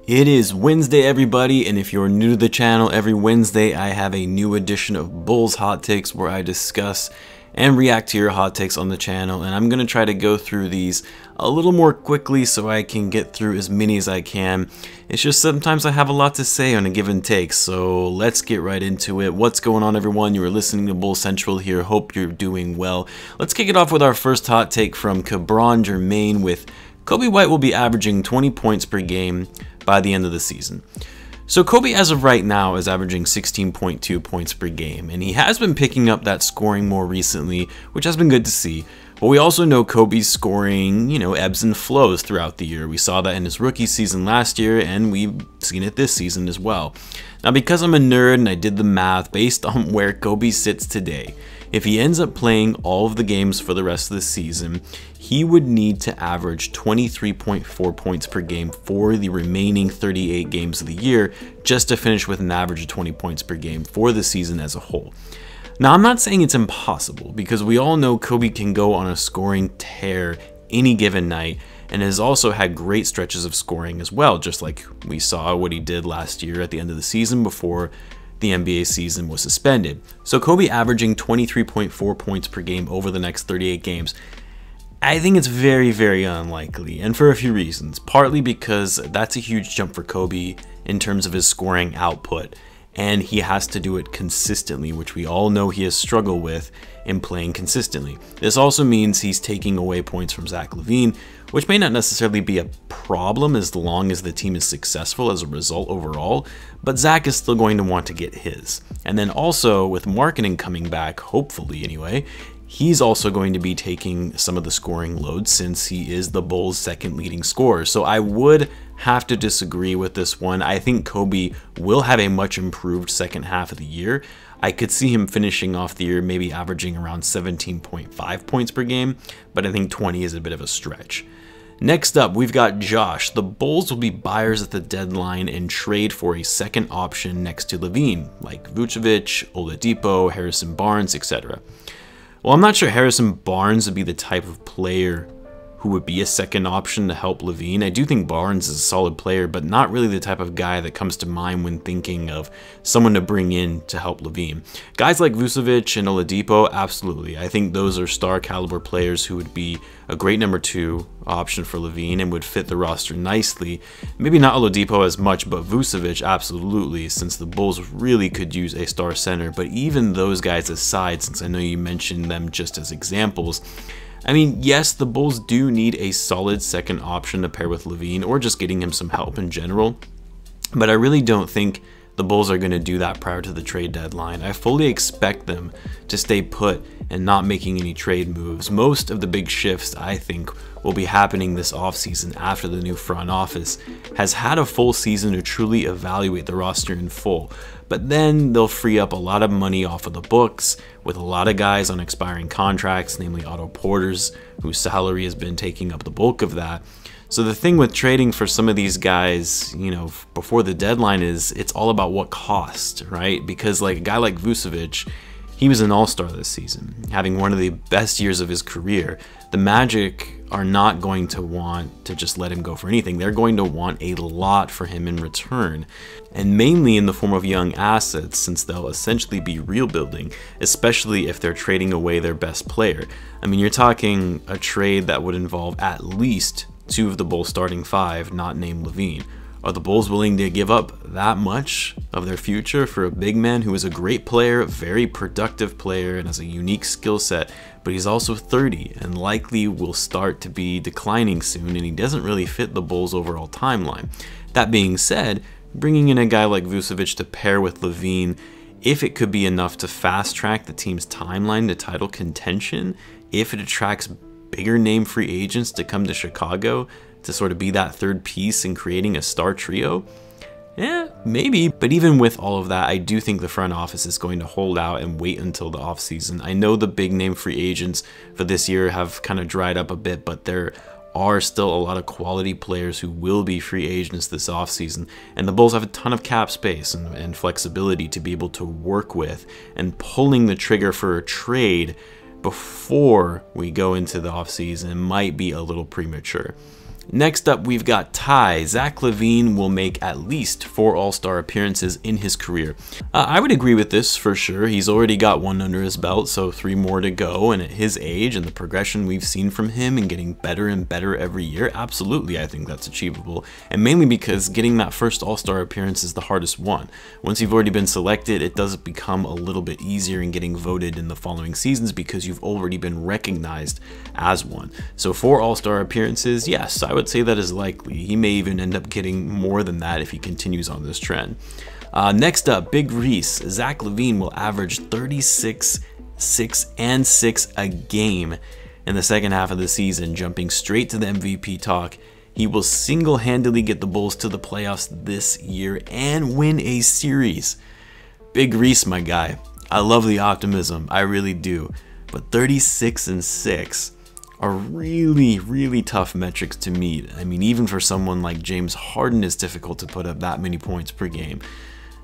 It is Wednesday, everybody, and if you're new to the channel, every Wednesday I have a new edition of Bulls Hot Takes where I discuss and react to your hot takes on the channel, and I'm going to try to go through these a little more quickly so I can get through as many as I can. It's just sometimes I have a lot to say on a given take, so let's get right into it. What's going on, everyone? You are listening to Bull Central here. Hope you're doing well. Let's kick it off with our first hot take from Cabron Germain with Coby White will be averaging 20 points per game by the end of the season. So Coby, as of right now, is averaging 16.2 points per game, and he has been picking up that scoring more recently, which has been good to see. But we also know Coby's scoring, ebbs and flows throughout the year. We saw that in his rookie season last year, and we've seen it this season as well. Now, because I'm a nerd and I did the math based on where Coby sits today, if he ends up playing all of the games for the rest of the season, he would need to average 23.4 points per game for the remaining 38 games of the year just to finish with an average of 20 points per game for the season as a whole. Now, I'm not saying it's impossible because we all know Coby can go on a scoring tear any given night and has also had great stretches of scoring as well, just like we saw what he did last year at the end of the season before the NBA season was suspended. So Coby averaging 23.4 points per game over the next 38 games, I think it's very, very unlikely, and for a few reasons. Partly because that's a huge jump for Coby in terms of his scoring output, and he has to do it consistently, which we all know he has struggled with in playing consistently. This also means he's taking away points from Zach Lavine, which may not necessarily be a problem as long as the team is successful as a result overall, but Zach is still going to want to get his. And then also with Markkanen coming back, hopefully anyway, he's also going to be taking some of the scoring load since he is the Bulls' second leading scorer. So I would have to disagree with this one. I think Coby will have a much improved second half of the year. I could see him finishing off the year maybe averaging around 17.5 points per game, but I think 20 is a bit of a stretch. Next up, we've got Josh. The Bulls will be buyers at the deadline and trade for a second option next to Lavine, like Vucevic, Oladipo, Harrison Barnes, etc. Well, I'm not sure Harrison Barnes would be the type of player who would be a second option to help Lavine. I do think Barnes is a solid player, but not really the type of guy that comes to mind when thinking of someone to bring in to help Lavine. Guys like Vucevic and Oladipo, absolutely. I think those are star caliber players who would be a great number 2 option for Lavine and would fit the roster nicely. Maybe not Oladipo as much, but Vucevic, absolutely, since the Bulls really could use a star center. But even those guys aside, since I know you mentioned them just as examples, I mean, yes, the Bulls do need a solid second option to pair with Lavine or just getting him some help in general, but I really don't think the Bulls are going to do that prior to the trade deadline. I fully expect them to stay put and not making any trade moves. Most of the big shifts, I think, will be happening this offseason after the new front office has had a full season to truly evaluate the roster in full. But then they'll free up a lot of money off of the books with a lot of guys on expiring contracts, namely Otto Porter's, whose salary has been taking up the bulk of that. So the thing with trading for some of these guys, before the deadline is it's all about what cost, right? Because like a guy like Vucevic, he was an all-star this season, having one of the best years of his career. The Magic are not going to want to just let him go for anything. They're going to want a lot for him in return, and mainly in the form of young assets, since they'll essentially be rebuilding, especially if they're trading away their best player. I mean, you're talking a trade that would involve at least 2 of the Bulls starting 5, not named Lavine. Are the Bulls willing to give up that much of their future for a big man who is a great player, a very productive player, and has a unique skill set, but he's also 30 and likely will start to be declining soon, and he doesn't really fit the Bulls' overall timeline? That being said, bringing in a guy like Vucevic to pair with Lavine, if it could be enough to fast-track the team's timeline to title contention, if it attracts bigger name free agents to come to Chicago to sort of be that third piece in creating a star trio, yeah, maybe. But even with all of that, I do think the front office is going to hold out and wait until the offseason. I know the big name free agents for this year have kind of dried up a bit, but there are still a lot of quality players who will be free agents this offseason, and the Bulls have a ton of cap space and flexibility to be able to work with, and pulling the trigger for a trade before we go into the offseason might be a little premature. Next up, we've got Ty. Zach Lavine will make at least 4 All-Star appearances in his career. I would agree with this for sure. He's already got 1 under his belt, so 3 more to go. And at his age and the progression we've seen from him and getting better and better every year, absolutely, I think that's achievable. And mainly because getting that first All-Star appearance is the hardest one. Once you've already been selected, it does become a little bit easier in getting voted in the following seasons because you've already been recognized as one. So 4 All-Star appearances, yes, I would say that is likely. He may even end up getting more than that if he continues on this trend. Next up, Big Reese. Zach Lavine will average 36, 6, and 6 a game in the second half of the season, jumping straight to the MVP talk. He will single-handedly get the Bulls to the playoffs this year and win a series. Big Reese, my guy. I love the optimism, I really do. But 36 and 6 are really tough metrics to meet. I mean, even for someone like James Harden, it's difficult to put up that many points per game.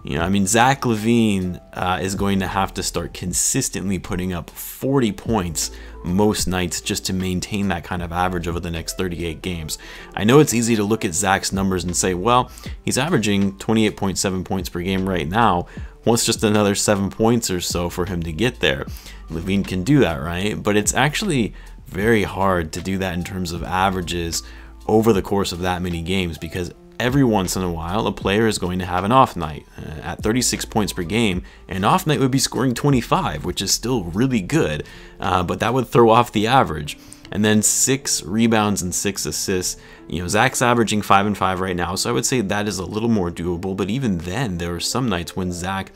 You know, I mean, Zach Lavine is going to have to start consistently putting up 40 points most nights just to maintain that kind of average over the next 38 games. I know it's easy to look at Zach's numbers and say, well, he's averaging 28.7 points per game right now. What's just another 7 points or so for him to get there? Lavine can do that, right? But it's actually very hard to do that in terms of averages over the course of that many games, because every once in a while a player is going to have an off night. At 36 points per game, an off night would be scoring 25, which is still really good, but that would throw off the average. And then 6 rebounds and 6 assists. You know, Zach's averaging 5 and 5 right now, so I would say that is a little more doable. But even then, there are some nights when Zach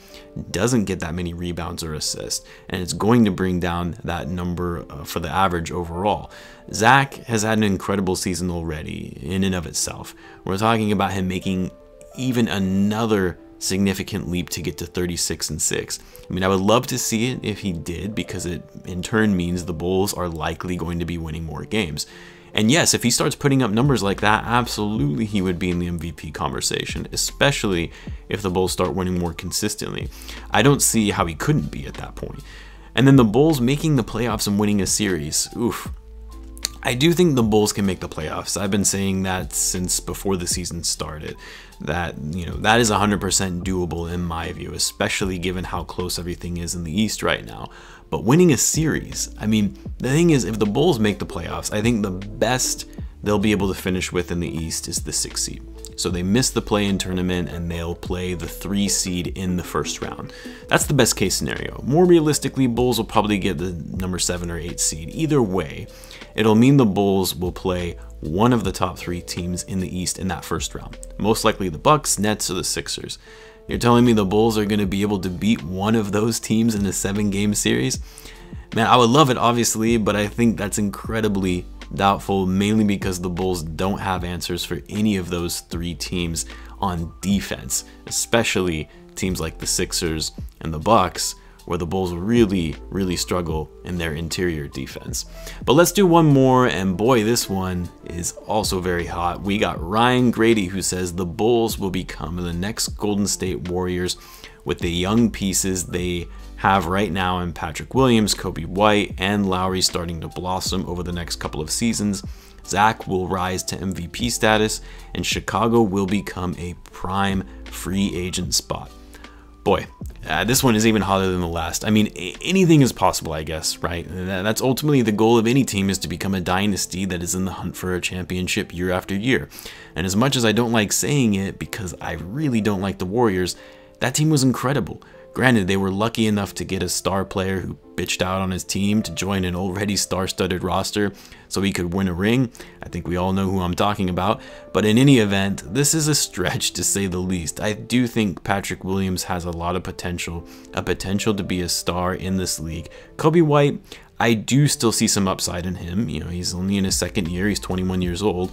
doesn't get that many rebounds or assists, and it's going to bring down that number for the average overall. Zach has had an incredible season already in and of itself. We're talking about him making even another significant leap to get to 36 and 6. I mean, I would love to see it if he did, because it in turn means the Bulls are likely going to be winning more games. And yes, if he starts putting up numbers like that, absolutely he would be in the MVP conversation, especially if the Bulls start winning more consistently. I don't see how he couldn't be at that point. And then the Bulls making the playoffs and winning a series. Oof. I do think the Bulls can make the playoffs. I've been saying that since before the season started, that, you know, that is 100% doable in my view, especially given how close everything is in the East right now. But winning a series, I mean, the thing is, if the Bulls make the playoffs, I think the best they'll be able to finish with in the East is the 6th seed. So they miss the play-in tournament and they'll play the 3 seed in the first round. That's the best case scenario. More realistically, Bulls will probably get the number 7 or 8 seed. Either way, it'll mean the Bulls will play one of the top 3 teams in the East in that first round. Most likely the Bucks, Nets, or the Sixers. You're telling me the Bulls are going to be able to beat one of those teams in a 7-game series? Man, I would love it, obviously, but I think that's incredibly doubtful, mainly because the Bulls don't have answers for any of those 3 teams on defense, especially teams like the Sixers and the Bucks, where the Bulls really struggle in their interior defense. But let's do one more, and boy, this one is also very hot. We got Ryan Grady, who says the Bulls will become the next Golden State Warriors with the young pieces they have right now in Patrick Williams, Coby White, and Lauri starting to blossom over the next couple of seasons. Zach will rise to MVP status, and Chicago will become a prime free agent spot. Boy, this one is even hotter than the last. I mean, anything is possible, I guess, right? That's ultimately the goal of any team, is to become a dynasty that is in the hunt for a championship year after year. And as much as I don't like saying it, because I really don't like the Warriors, that team was incredible. Granted, they were lucky enough to get a star player who bitched out on his team to join an already star-studded roster so he could win a ring. I think we all know who I'm talking about. But in any event, this is a stretch to say the least. I do think Patrick Williams has a lot of potential, to be a star in this league. Coby White, I do still see some upside in him. You know, he's only in his 2nd year. He's 21 years old.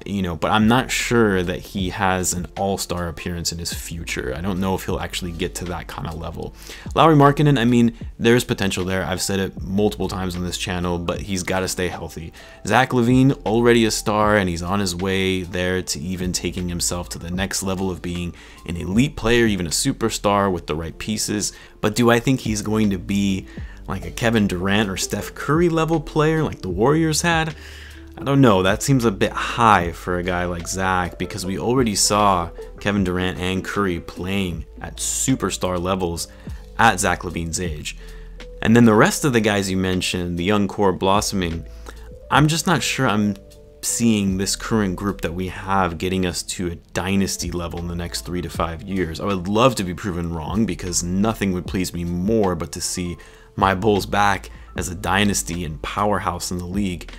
You know, but I'm not sure that he has an all-star appearance in his future. I don't know if he'll actually get to that kind of level. Lauri Markkanen, I mean, there's potential there. I've said it multiple times on this channel, but he's got to stay healthy. Zach Lavine, already a star, and he's on his way there to even taking himself to the next level of being an elite player, even a superstar with the right pieces. But do I think he's going to be like a Kevin Durant or Steph Curry level player like the Warriors had? I don't know, that seems a bit high for a guy like Zach, because we already saw Kevin Durant and Curry playing at superstar levels at Zach Lavine's age. And then the rest of the guys you mentioned, the young core blossoming, I'm just not sure I'm seeing this current group that we have getting us to a dynasty level in the next 3 to 5 years. I would love to be proven wrong, because nothing would please me more but to see my Bulls back as a dynasty and powerhouse in the league.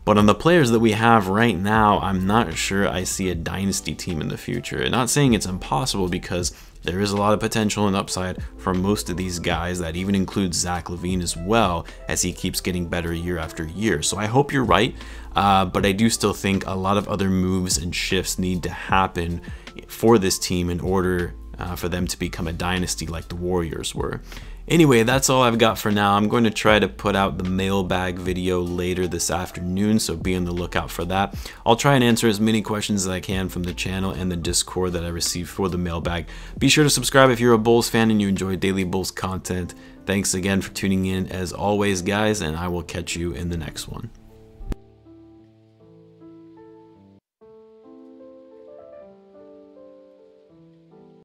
But on the players that we have right now, I'm not sure I see a dynasty team in the future. Not saying it's impossible, because there is a lot of potential and upside for most of these guys. That even includes Zach Lavine as well, as he keeps getting better year after year. So I hope you're right, but I do still think a lot of other moves and shifts need to happen for this team in order for them to become a dynasty like the Warriors were. Anyway, that's all I've got for now. I'm going to try to put out the mailbag video later this afternoon, so be on the lookout for that. I'll try and answer as many questions as I can from the channel and the Discord that I receive for the mailbag. Be sure to subscribe if you're a Bulls fan and you enjoy daily Bulls content. Thanks again for tuning in as always, guys, and I will catch you in the next one.